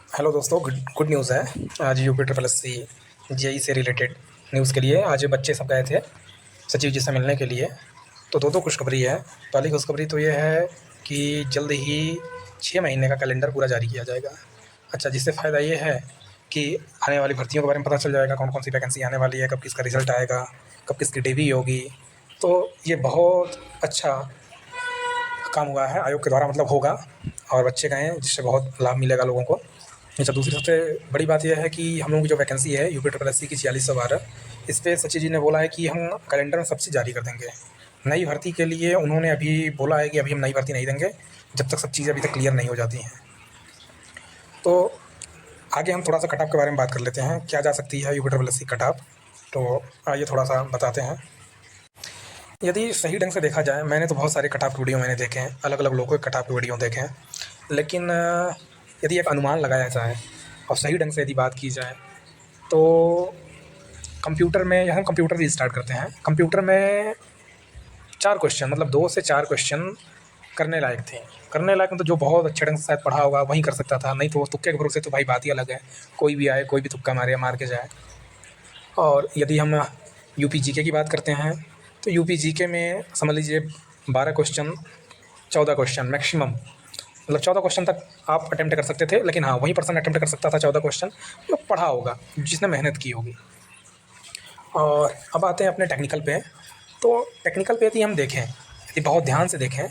Hello दोस्तों, good good news है। आज UP triple S C JE से रिलेटेड न्यूज़ के लिए आज बच्चे सब गए थे सचिव जी से मिलने के लिए। तो दो खुशखबरी है। पहली खुशखबरी तो ये है कि जल्द ही 6 महीने का कैलेंडर पूरा जारी किया जाएगा। अच्छा, जिससे फ़ायदा ये है कि आने वाली भर्तियों के बारे में पता चल जाएगा, कौन कौन सी वैकेंसी आने वाली है, कब किसका रिजल्ट आएगा, कब किसकी डिवी होगी। तो ये बहुत अच्छा काम हुआ है आयोग के द्वारा, मतलब होगा, और बच्चे गए हैं जिससे बहुत लाभ मिलेगा लोगों को। अच्छा, दूसरी सबसे बड़ी बात यह है कि हम लोगों की जो वैकेंसी है यूपी ट्रिपल एस सी की 4612, इस पे सचिव जी ने बोला है कि हम कैलेंडर में सबसे जारी कर देंगे। नई भर्ती के लिए उन्होंने अभी बोला है कि अभी हम नई भर्ती नहीं देंगे जब तक सब चीज़ें अभी तक क्लियर नहीं हो जाती हैं। तो आगे हम थोड़ा सा कट ऑफ के बारे में बात कर लेते हैं, क्या जा सकती है UP triple S C cut off. तो आइए थोड़ा सा बताते हैं। यदि सही ढंग से देखा जाए, मैंने तो बहुत सारे कट ऑफ वीडियो मैंने देखे हैं, अलग अलग लोगों के कट ऑफ वीडियो देखे हैं, लेकिन यदि एक अनुमान लगाया जाए और सही ढंग से यदि बात की जाए तो कंप्यूटर में, या हम कंप्यूटर से स्टार्ट करते हैं। कंप्यूटर में 4 क्वेश्चन, मतलब 2 से 4 क्वेश्चन करने लायक थे। करने लायक मतलब जो बहुत अच्छे ढंग से शायद पढ़ा होगा वही कर सकता था, नहीं तो तुक्के के भरोसे तो भाई बात ही अलग है। कोई भी आए, कोई भी तुक्का मार के जाए। और यदि हम यूपी जीके की बात करते हैं तो यूपी जीके में समझ लीजिए 12 क्वेश्चन, 14 क्वेश्चन मैक्सिमम, मतलब 14 क्वेश्चन तक आप अटेम्प्ट कर सकते थे। लेकिन हाँ, वही पर्सन अटेम्प्ट कर सकता था 14 क्वेश्चन जो पढ़ा होगा, जिसने मेहनत की होगी। और अब आते हैं अपने टेक्निकल पे। तो टेक्निकल पे यदि हम देखें, यदि बहुत ध्यान से देखें,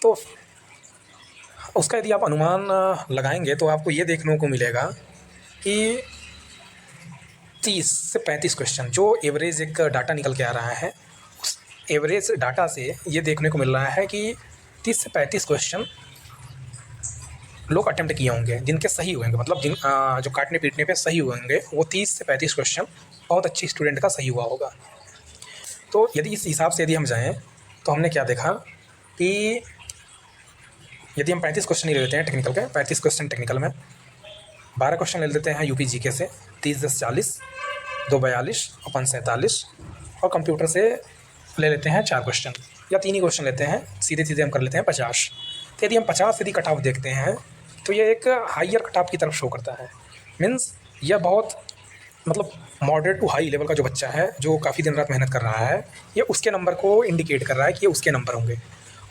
तो उसका यदि आप अनुमान लगाएंगे तो आपको ये देखने को मिलेगा कि 30 से 35 क्वेश्चन जो एवरेज एक डाटा निकल के आ रहा है, उस एवरेज डाटा से ये देखने को मिल रहा है कि 30 से 35 क्वेश्चन लोग अटेम्प्ट किए होंगे जिनके सही होंगे, मतलब जिन जो काटने पीटने पे सही होंगे, वो 30 से 35 क्वेश्चन बहुत अच्छी स्टूडेंट का सही हुआ होगा। तो यदि इस हिसाब से यदि हम जाएँ तो हमने क्या देखा कि यदि हम 35 क्वेश्चन ही ले लेते हैं टेक्निकल के, 35 क्वेश्चन टेक्निकल में, 12 क्वेश्चन ले लेते हैं यूपी जीके से, 30 10 40, 2 42 और 5 47, और कंप्यूटर से ले लेते हैं 4 क्वेश्चन, या 3 ही क्वेश्चन लेते हैं, सीधे सीधे हम कर लेते हैं 50। तो यदि हम 50 यदि कट ऑफ देखते हैं तो ये एक हाइयर कट ऑफ की तरफ शो करता है। मीन्स यह बहुत, मतलब मॉडरेट टू हाई लेवल का जो बच्चा है, जो काफ़ी दिन रात मेहनत कर रहा है, ये उसके नंबर को इंडिकेट कर रहा है कि ये उसके नंबर होंगे।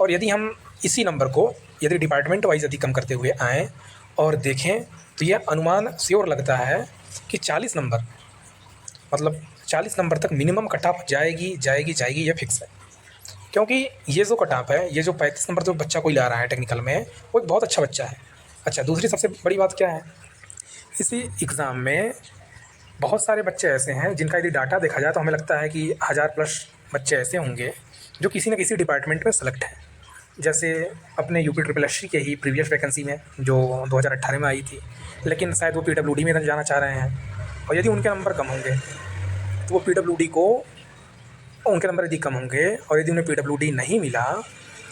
और यदि हम इसी नंबर को यदि डिपार्टमेंट वाइज यदि कम करते हुए आएँ और देखें तो यह अनुमान श्योर लगता है कि 40 नंबर, मतलब 40 नंबर तक मिनिमम कट ऑफ जाएगी जाएगी जाएगी, ये फिक्स है। क्योंकि ये जो कट ऑफ है, ये जो 35 नंबर जो बच्चा कोई ला रहा है टेक्निकल में, वो एक बहुत अच्छा बच्चा है। अच्छा, दूसरी सबसे बड़ी बात क्या है, इसी एग्ज़ाम में बहुत सारे बच्चे ऐसे हैं जिनका यदि डाटा देखा जाए तो हमें लगता है कि 1000 प्लस बच्चे ऐसे होंगे जो किसी न किसी डिपार्टमेंट में सेलेक्ट हैं। जैसे अपने यूपी ट्रिपल एस सी के ही प्रीवियस वैकेंसी में जो 2018 में आई थी, लेकिन शायद वो पीडब्ल्यूडी में जाना चाह रहे हैं, और यदि उनके नंबर कम होंगे तो वो पीडब्ल्यूडी को, उनके नंबर यदि कम होंगे और यदि उन्हें पीडब्ल्यूडी नहीं मिला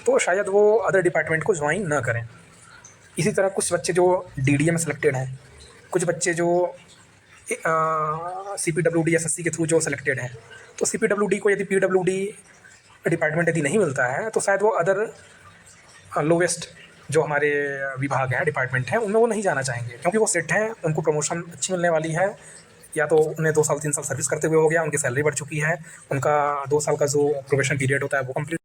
तो शायद वो अदर डिपार्टमेंट को ज्वाइन ना करें। इसी तरह कुछ बच्चे जो डीडीए में सेलेक्टेड हैं, कुछ बच्चे जो CPWD SSC के थ्रू जो सेलेक्टेड हैं, तो CPWD को यदि PWD डिपार्टमेंट यदि नहीं मिलता है तो शायद वो अदर लोवेस्ट जो हमारे विभाग हैं, डिपार्टमेंट हैं, उनमें वो नहीं जाना चाहेंगे, क्योंकि वो सेट हैं, उनको प्रमोशन अच्छी मिलने वाली है, या तो उन्हें 2 साल 3 साल सर्विस करते हुए हो गया, उनकी सैलरी बढ़ चुकी है, उनका 2 साल का जो प्रोबेशन पीरियड होता है वो कंप्लीट